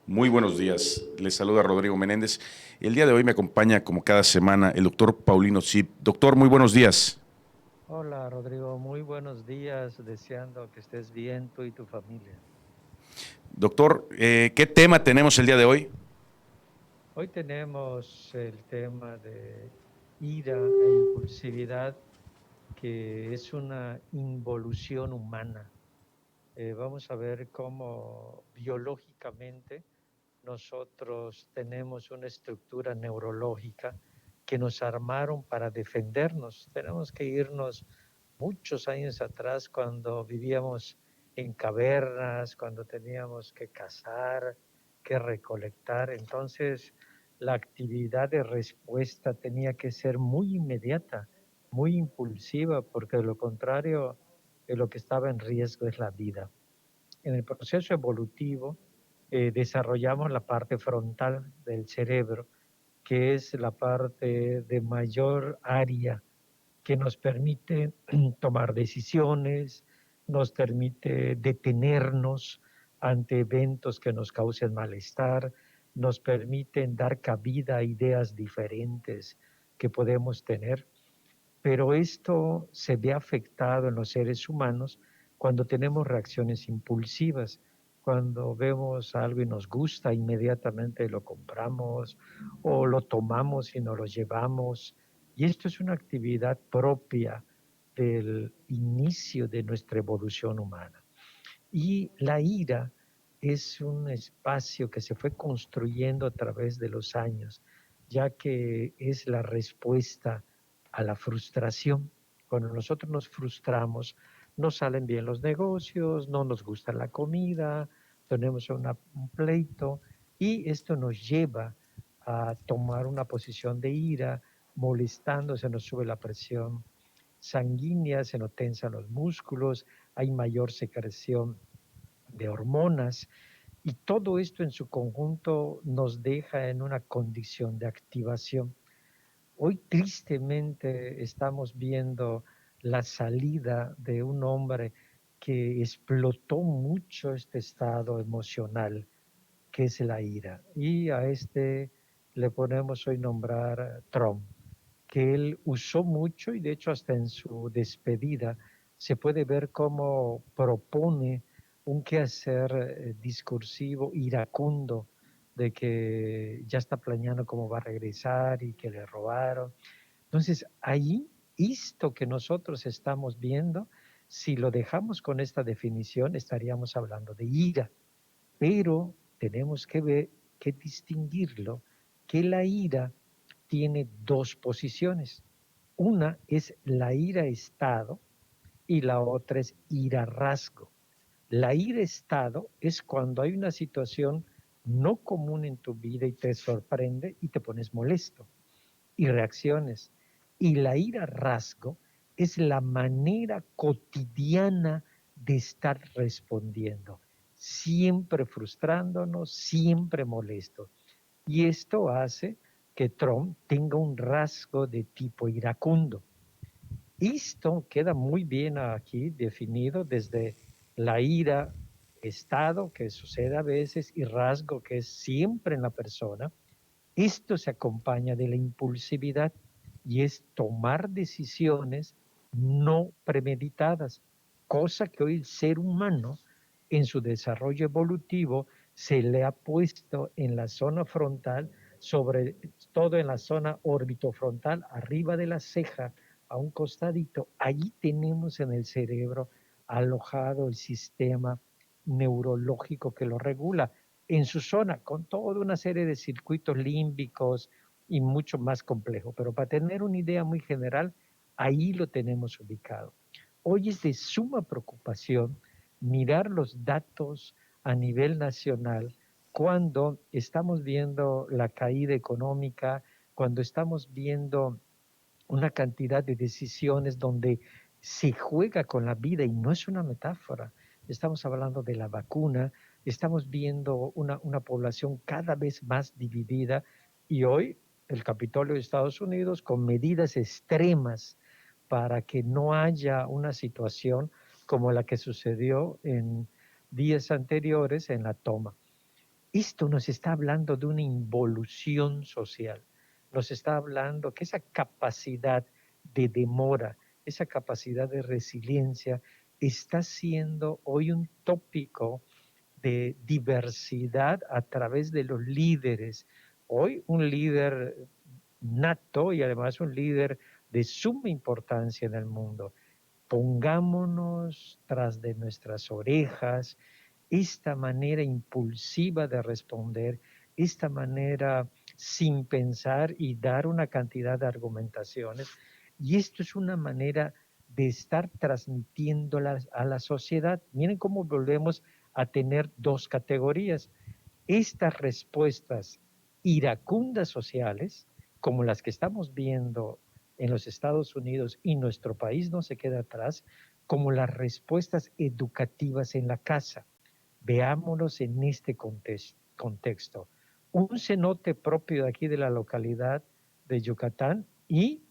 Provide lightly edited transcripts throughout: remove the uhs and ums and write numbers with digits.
Muy buenos días, les saluda Rodrigo Menéndez. El día de hoy me acompaña, como cada semana, el doctor Paulino Sip. Doctor, muy buenos días. Hola Rodrigo, muy buenos días, deseando que estés bien tú y tu familia. Doctor, ¿qué tema tenemos el día de hoy? Hoy tenemos el tema de ira e impulsividad, que es una involución humana. Vamos a ver cómo biológicamente nosotros tenemos una estructura neurológica que nos armaron para defendernos. Tenemos que irnos muchos años atrás cuando vivíamos en cavernas, cuando teníamos que cazar, que recolectar. Entonces, la actividad de respuesta tenía que ser muy inmediata, muy impulsiva, porque de lo contrario, lo que estaba en riesgo es la vida. En el proceso evolutivo, desarrollamos la parte frontal del cerebro, que es la parte de mayor área que nos permite tomar decisiones, nos permite detenernos ante eventos que nos causen malestar, nos permiten dar cabida a ideas diferentes que podemos tener. Pero esto se ve afectado en los seres humanos cuando tenemos reacciones impulsivas, cuando vemos algo y nos gusta, inmediatamente lo compramos o lo tomamos y nos lo llevamos. Y esto es una actividad propia del inicio de nuestra evolución humana. Y la ira es un espacio que se fue construyendo a través de los años, ya que es la respuesta a la frustración. Cuando nosotros nos frustramos, no salen bien los negocios, no nos gusta la comida, tenemos un pleito y esto nos lleva a tomar una posición de ira, molestando, se nos sube la presión sanguínea, se nos tensan los músculos, hay mayor secreción de hormonas y todo esto en su conjunto nos deja en una condición de activación. Hoy tristemente estamos viendo la salida de un hombre que explotó mucho este estado emocional, que es la ira. Y a este le ponemos hoy nombrar Trump, que él usó mucho y de hecho hasta en su despedida se puede ver cómo propone un quehacer discursivo iracundo de que ya está planeando cómo va a regresar y que le robaron. Entonces, ahí, esto que nosotros estamos viendo, si lo dejamos con esta definición, estaríamos hablando de ira, pero tenemos que ver, que distinguirlo, que la ira tiene dos posiciones. Una es la ira estado y la otra es ira rasgo. La ira estado es cuando hay una situación no común en tu vida y te sorprende y te pones molesto y reacciones. Y la ira rasgo es la manera cotidiana de estar respondiendo, siempre frustrándonos, siempre molesto. Y esto hace que Trump tenga un rasgo de tipo iracundo. Esto queda muy bien aquí definido desde la ira, estado, que sucede a veces, y rasgo, que es siempre en la persona. Esto se acompaña de la impulsividad y es tomar decisiones no premeditadas, cosa que hoy el ser humano en su desarrollo evolutivo se le ha puesto en la zona frontal, sobre todo en la zona orbitofrontal, arriba de la ceja, a un costadito. Allí tenemos en el cerebro alojado el sistema neurológico que lo regula en su zona, con toda una serie de circuitos límbicos y mucho más complejo. Pero para tener una idea muy general, ahí lo tenemos ubicado. Hoy es de suma preocupación mirar los datos a nivel nacional cuando estamos viendo la caída económica, cuando estamos viendo una cantidad de decisiones donde se juega con la vida y no es una metáfora. Estamos hablando de la vacuna, estamos viendo una población cada vez más dividida y hoy el Capitolio de Estados Unidos con medidas extremas para que no haya una situación como la que sucedió en días anteriores en la toma. Esto nos está hablando de una involución social, nos está hablando que esa capacidad de demora, esa capacidad de resiliencia está siendo hoy un tópico de diversidad a través de los líderes. Hoy un líder nato y además un líder de suma importancia en el mundo. Pongámonos tras de nuestras orejas esta manera impulsiva de responder, esta manera sin pensar y dar una cantidad de argumentaciones. Y esto es una manera de estar transmitiéndolas a la sociedad. Miren cómo volvemos a tener dos categorías. Estas respuestas iracundas sociales, como las que estamos viendo en los Estados Unidos y nuestro país no se queda atrás, como las respuestas educativas en la casa. Veámonos en este contexto. Un cenote propio de aquí de la localidad de Yucatán y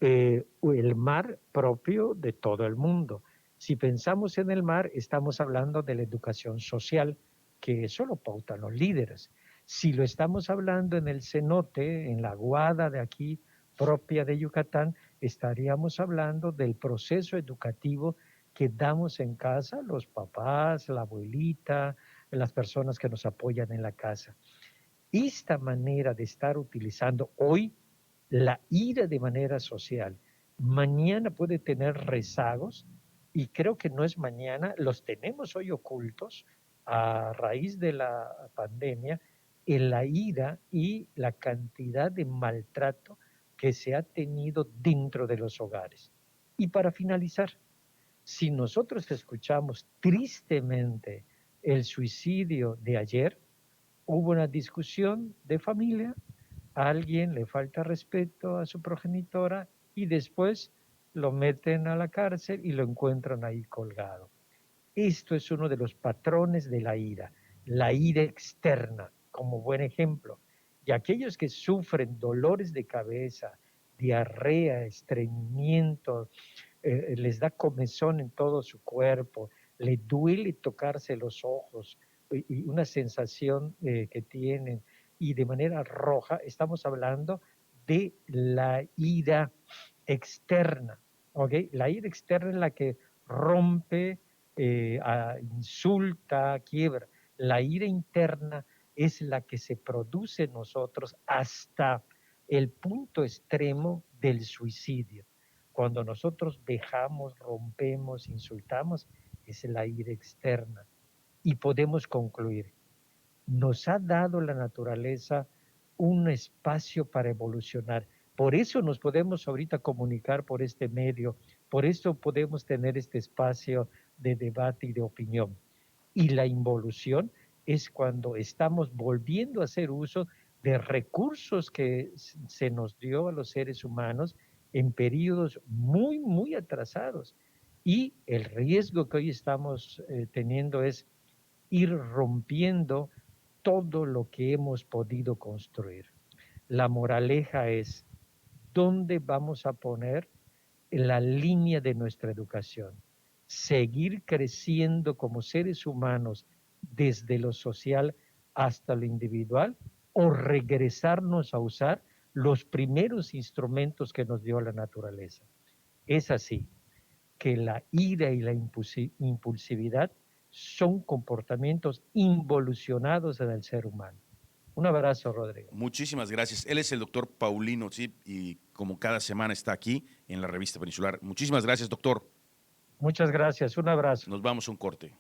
el mar propio de todo el mundo. Si pensamos en el mar, estamos hablando de la educación social, que eso lo pautan los líderes. Si lo estamos hablando en el cenote, en la aguada de aquí propia de Yucatán, estaríamos hablando del proceso educativo que damos en casa, los papás, la abuelita, las personas que nos apoyan en la casa. Esta manera de estar utilizando hoy la ira de manera social, mañana puede tener rezagos y creo que no es mañana, los tenemos hoy ocultos a raíz de la pandemia, en la ira y la cantidad de maltrato que se ha tenido dentro de los hogares. Y para finalizar, si nosotros escuchamos tristemente el suicidio de ayer, hubo una discusión de familia, a alguien le falta respeto a su progenitora y después lo meten a la cárcel y lo encuentran ahí colgado. Esto es uno de los patrones de la ira externa, como buen ejemplo. Y aquellos que sufren dolores de cabeza, diarrea, estreñimiento, les da comezón en todo su cuerpo, le duele tocarse los ojos y una sensación que tienen y de manera roja, estamos hablando de la ira externa, ¿ok? La ira externa es la que rompe, insulta, quiebra. La ira interna es la que se produce en nosotros hasta el punto extremo del suicidio. Cuando nosotros dejamos, rompemos, insultamos, es la ira externa. Y podemos concluir, nos ha dado la naturaleza un espacio para evolucionar. Por eso nos podemos ahorita comunicar por este medio, por eso podemos tener este espacio de debate y de opinión. Y la involución es cuando estamos volviendo a hacer uso de recursos que se nos dio a los seres humanos en periodos muy, muy atrasados. Y el riesgo que hoy estamos teniendo es ir rompiendo todo lo que hemos podido construir. La moraleja es, ¿dónde vamos a poner la línea de nuestra educación? Seguir creciendo como seres humanos desde lo social hasta lo individual o regresarnos a usar los primeros instrumentos que nos dio la naturaleza. Es así que la ira y la impulsividad son comportamientos involucionados en el ser humano. Un abrazo, Rodrigo. Muchísimas gracias. Él es el doctor Paulino Zip y como cada semana está aquí en la revista Peninsular. Muchísimas gracias, doctor. Muchas gracias. Un abrazo. Nos vamos a un corte.